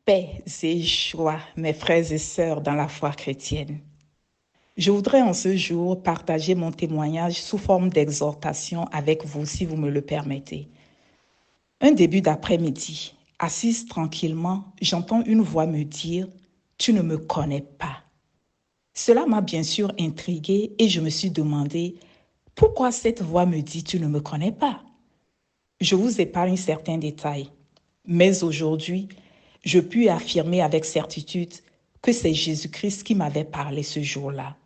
Paix et joie, mes frères et sœurs dans la foi chrétienne. Je voudrais en ce jour partager mon témoignage sous forme d'exhortation avec vous, si vous me le permettez. Un début d'après-midi, assise tranquillement, j'entends une voix me dire « Tu ne me connais pas ». Cela m'a bien sûr intriguée et je me suis demandé pourquoi cette voix me dit « Tu ne me connais pas ». Je vous épargne certains détails, mais aujourd'hui, je puis affirmer avec certitude que c'est Jésus-Christ qui m'avait parlé ce jour-là.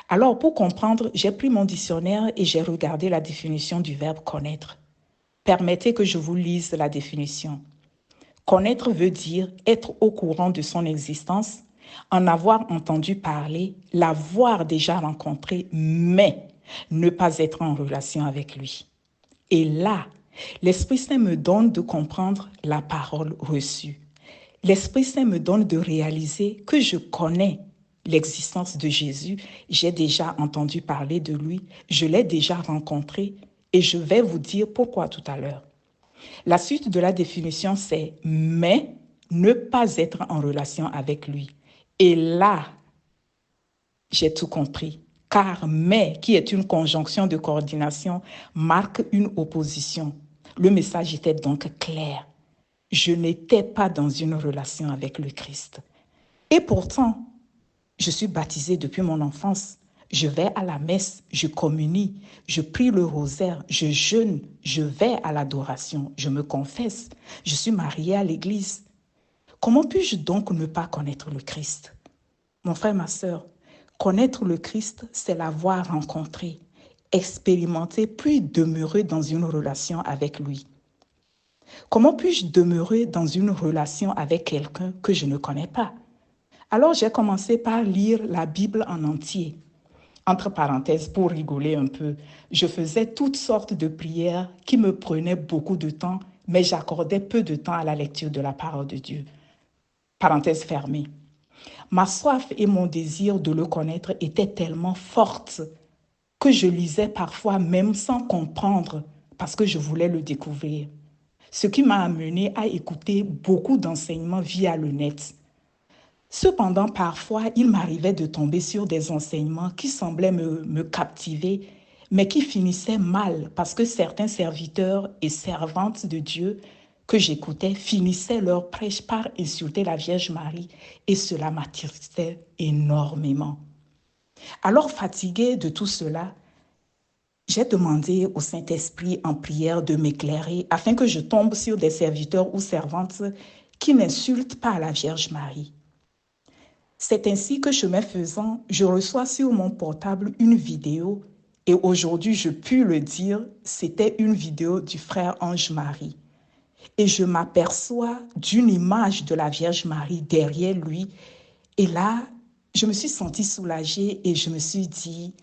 Alors, pour comprendre, j'ai pris mon dictionnaire et j'ai regardé la définition du verbe connaître. Permettez que je vous lise la définition. Connaître veut dire être au courant de son existence, en avoir entendu parler, l'avoir déjà rencontré, mais ne pas être en relation avec lui. Et là, l'Esprit Saint me donne de comprendre la parole reçue. L'Esprit Saint me donne de réaliser que je connais l'existence de Jésus, j'ai déjà entendu parler de lui, je l'ai déjà rencontré et je vais vous dire pourquoi tout à l'heure. La suite de la définition, c'est « mais ne pas être en relation avec lui ». Et là, j'ai tout compris. Car mais, qui est une conjonction de coordination, marque une opposition. Le message était donc clair. Je n'étais pas dans une relation avec le Christ. Et pourtant, je suis baptisée depuis mon enfance. Je vais à la messe, je communie, je prie le rosaire, je jeûne, je vais à l'adoration, je me confesse, je suis mariée à l'église. Comment puis-je donc ne pas connaître le Christ? Mon frère, ma sœur, connaître le Christ, c'est l'avoir rencontré, expérimenté, puis demeurer dans une relation avec lui. Comment puis-je demeurer dans une relation avec quelqu'un que je ne connais pas? Alors j'ai commencé par lire la Bible en entier. Entre parenthèses, pour rigoler un peu, je faisais toutes sortes de prières qui me prenaient beaucoup de temps, mais j'accordais peu de temps à la lecture de la parole de Dieu. Parenthèse fermée. Ma soif et mon désir de le connaître étaient tellement fortes que je lisais parfois même sans comprendre parce que je voulais le découvrir. Ce qui m'a amené à écouter beaucoup d'enseignements via le net. Cependant, parfois, il m'arrivait de tomber sur des enseignements qui semblaient me captiver, mais qui finissaient mal parce que certains serviteurs et servantes de Dieu que j'écoutais finissaient leur prêche par insulter la Vierge Marie et cela m'attristait énormément. Alors, fatiguée de tout cela, j'ai demandé au Saint-Esprit en prière de m'éclairer afin que je tombe sur des serviteurs ou servantes qui n'insultent pas la Vierge Marie. C'est ainsi que, chemin faisant, je reçois sur mon portable une vidéo et aujourd'hui, je puis le dire, c'était une vidéo du frère Ange-Marie. Et je m'aperçois d'une image de la Vierge Marie derrière lui. Et là, je me suis sentie soulagée et je me suis dit,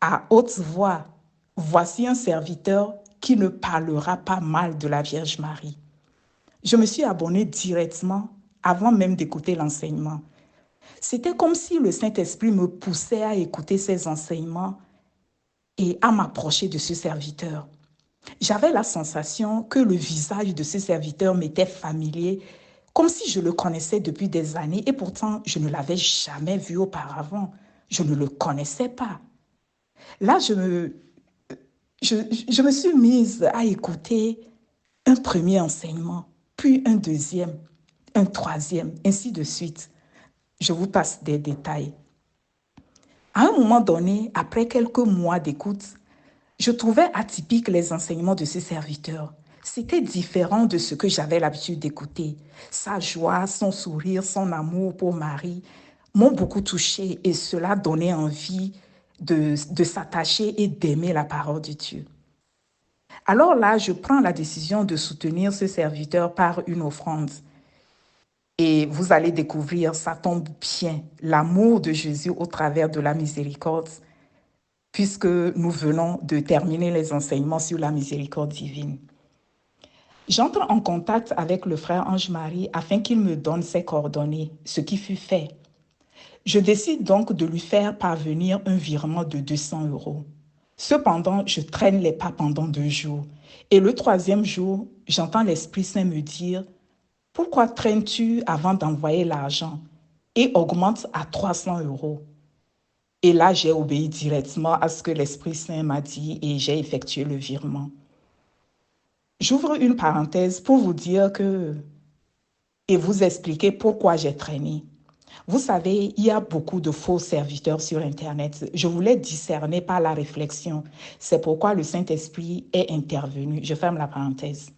à haute voix, voici un serviteur qui ne parlera pas mal de la Vierge Marie. Je me suis abonnée directement avant même d'écouter l'enseignement. C'était comme si le Saint-Esprit me poussait à écouter ses enseignements et à m'approcher de ce serviteur. J'avais la sensation que le visage de ce serviteur m'était familier, comme si je le connaissais depuis des années et pourtant je ne l'avais jamais vu auparavant. Je ne le connaissais pas. Là, je me suis mise à écouter un premier enseignement, puis un deuxième, un troisième, ainsi de suite. Je vous passe des détails. À un moment donné, après quelques mois d'écoute, je trouvais atypiques les enseignements de ce serviteur. C'était différent de ce que j'avais l'habitude d'écouter. Sa joie, son sourire, son amour pour Marie m'ont beaucoup touchée et cela donnait envie de s'attacher et d'aimer la parole de Dieu. Alors là, je prends la décision de soutenir ce serviteur par une offrande. Et vous allez découvrir, ça tombe bien, l'amour de Jésus au travers de la miséricorde, puisque nous venons de terminer les enseignements sur la miséricorde divine. J'entre en contact avec le frère Ange-Marie afin qu'il me donne ses coordonnées, ce qui fut fait. Je décide donc de lui faire parvenir un virement de 200 euros. Cependant, je traîne les pas pendant 2 jours. Et le troisième jour, j'entends l'Esprit Saint me dire Pourquoi traînes-tu avant d'envoyer l'argent et augmente à 300 euros? Et là, j'ai obéi directement à ce que l'Esprit Saint m'a dit et j'ai effectué le virement. J'ouvre une parenthèse pour vous dire et vous expliquer pourquoi j'ai traîné. Vous savez, il y a beaucoup de faux serviteurs sur Internet. Je voulais discerner par la réflexion. C'est pourquoi le Saint-Esprit est intervenu. Je ferme la parenthèse.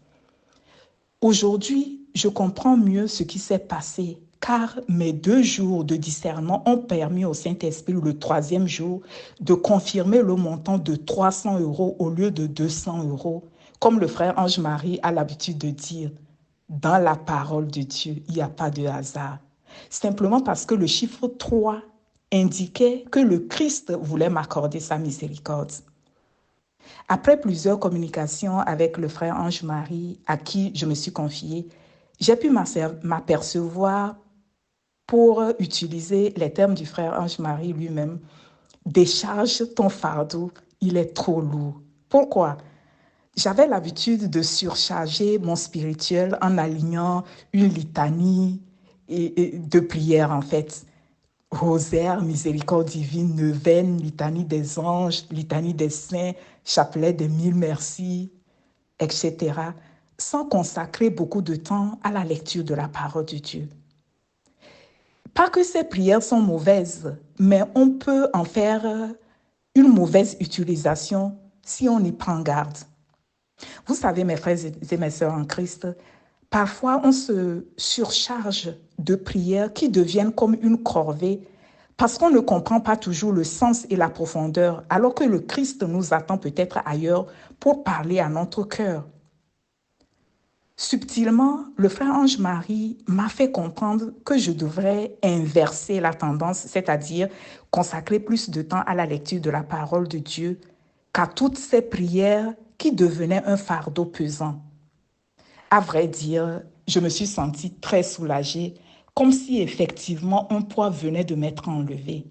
Aujourd'hui, je comprends mieux ce qui s'est passé, car mes 2 jours de discernement ont permis au Saint-Esprit, le 3e jour, de confirmer le montant de 300 euros au lieu de 200 euros, comme le frère Ange-Marie a l'habitude de dire. Dans la parole de Dieu, il n'y a pas de hasard. Simplement parce que le chiffre 3 indiquait que le Christ voulait m'accorder sa miséricorde. Après plusieurs communications avec le frère Ange-Marie, à qui je me suis confiée, j'ai pu m'apercevoir, pour utiliser les termes du frère Ange-Marie lui-même, décharge ton fardeau, il est trop lourd. Pourquoi? J'avais l'habitude de surcharger mon spirituel en alignant une litanie de prières en fait. Rosaire, miséricorde divine, neuvaine, litanie des anges, litanie des saints, chapelet des 1000 merci, etc., sans consacrer beaucoup de temps à la lecture de la parole de Dieu. Pas que ces prières sont mauvaises, mais on peut en faire une mauvaise utilisation si on y prend garde. Vous savez, mes frères et mes sœurs en Christ, parfois on se surcharge de prières qui deviennent comme une corvée parce qu'on ne comprend pas toujours le sens et la profondeur, alors que le Christ nous attend peut-être ailleurs pour parler à notre cœur. Subtilement, le frère Ange-Marie m'a fait comprendre que je devrais inverser la tendance, c'est-à-dire consacrer plus de temps à la lecture de la parole de Dieu qu'à toutes ces prières qui devenaient un fardeau pesant. À vrai dire, je me suis sentie très soulagée, comme si effectivement un poids venait de m'être enlevé.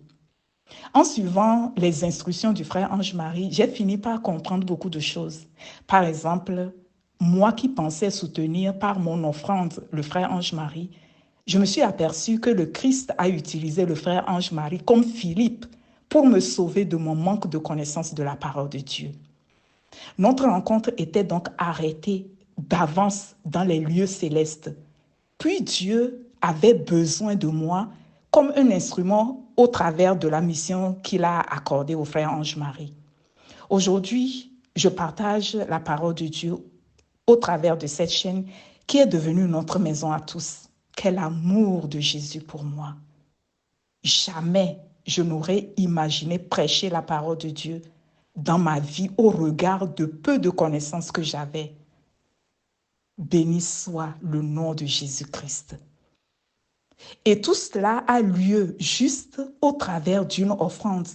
En suivant les instructions du frère Ange-Marie, j'ai fini par comprendre beaucoup de choses. Par exemple, moi qui pensais soutenir par mon offrande le frère Ange-Marie, je me suis aperçue que le Christ a utilisé le frère Ange-Marie comme Philippe pour me sauver de mon manque de connaissance de la parole de Dieu. Notre rencontre était donc arrêtée d'avance dans les lieux célestes. Puis Dieu avait besoin de moi comme un instrument au travers de la mission qu'il a accordée au frère Ange-Marie. Aujourd'hui, je partage la parole de Dieu au travers de cette chaîne qui est devenue notre maison à tous. Quel amour de Jésus pour moi. Jamais je n'aurais imaginé prêcher la parole de Dieu dans ma vie au regard de peu de connaissances que j'avais. Béni soit le nom de Jésus-Christ. Et tout cela a lieu juste au travers d'une offrande.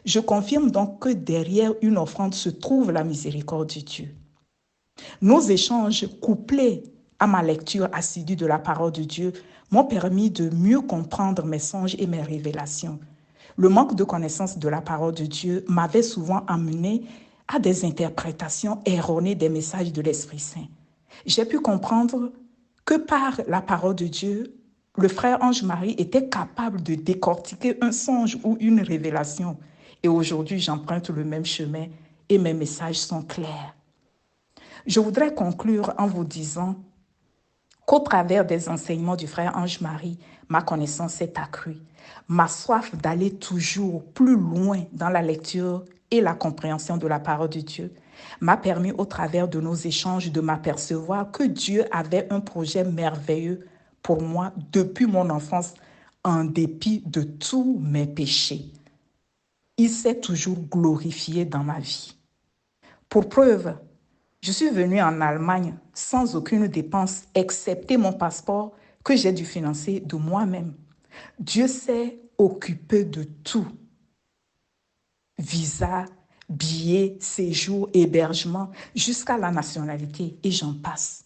Je confirme donc que derrière une offrande se trouve la miséricorde de Dieu. Nos échanges couplés à ma lecture assidue de la parole de Dieu m'ont permis de mieux comprendre mes songes et mes révélations. Le manque de connaissance de la parole de Dieu m'avait souvent amené à des interprétations erronées des messages de l'Esprit Saint. J'ai pu comprendre que par la parole de Dieu, le frère Ange-Marie était capable de décortiquer un songe ou une révélation. Et aujourd'hui, j'emprunte le même chemin et mes messages sont clairs. Je voudrais conclure en vous disant qu'au travers des enseignements du frère Ange-Marie, ma connaissance s'est accrue. Ma soif d'aller toujours plus loin dans la lecture et la compréhension de la parole de Dieu m'a permis au travers de nos échanges de m'apercevoir que Dieu avait un projet merveilleux pour moi depuis mon enfance, en dépit de tous mes péchés. Il s'est toujours glorifié dans ma vie. Pour preuve, je suis venue en Allemagne sans aucune dépense, excepté mon passeport que j'ai dû financer de moi-même. Dieu s'est occupé de tout. Visa, billets, séjour, hébergement, jusqu'à la nationalité, et j'en passe.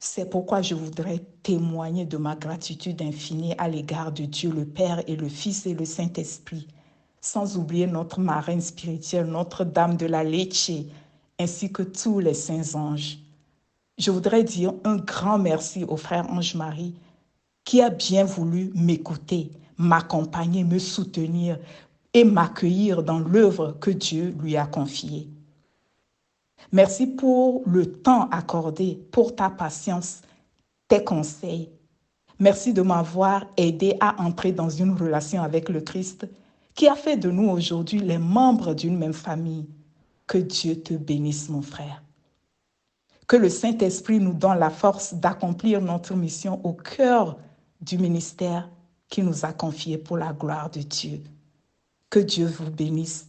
C'est pourquoi je voudrais témoigner de ma gratitude infinie à l'égard de Dieu le Père et le Fils et le Saint-Esprit, sans oublier notre marraine spirituelle, Notre-Dame de la Leche, ainsi que tous les saints anges. je voudrais dire un grand merci au frère Ange-Marie qui a bien voulu m'écouter, m'accompagner, me soutenir et m'accueillir dans l'œuvre que Dieu lui a confiée. Merci pour le temps accordé, pour ta patience, tes conseils. Merci de m'avoir aidé à entrer dans une relation avec le Christ qui a fait de nous aujourd'hui les membres d'une même famille. Que Dieu te bénisse, mon frère. Que le Saint-Esprit nous donne la force d'accomplir notre mission au cœur du ministère qu'il nous a confié pour la gloire de Dieu. Que Dieu vous bénisse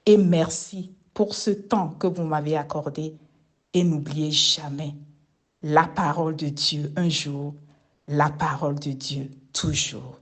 et merci pour ce temps que vous m'avez accordé. Et n'oubliez jamais, la parole de Dieu un jour, la parole de Dieu toujours.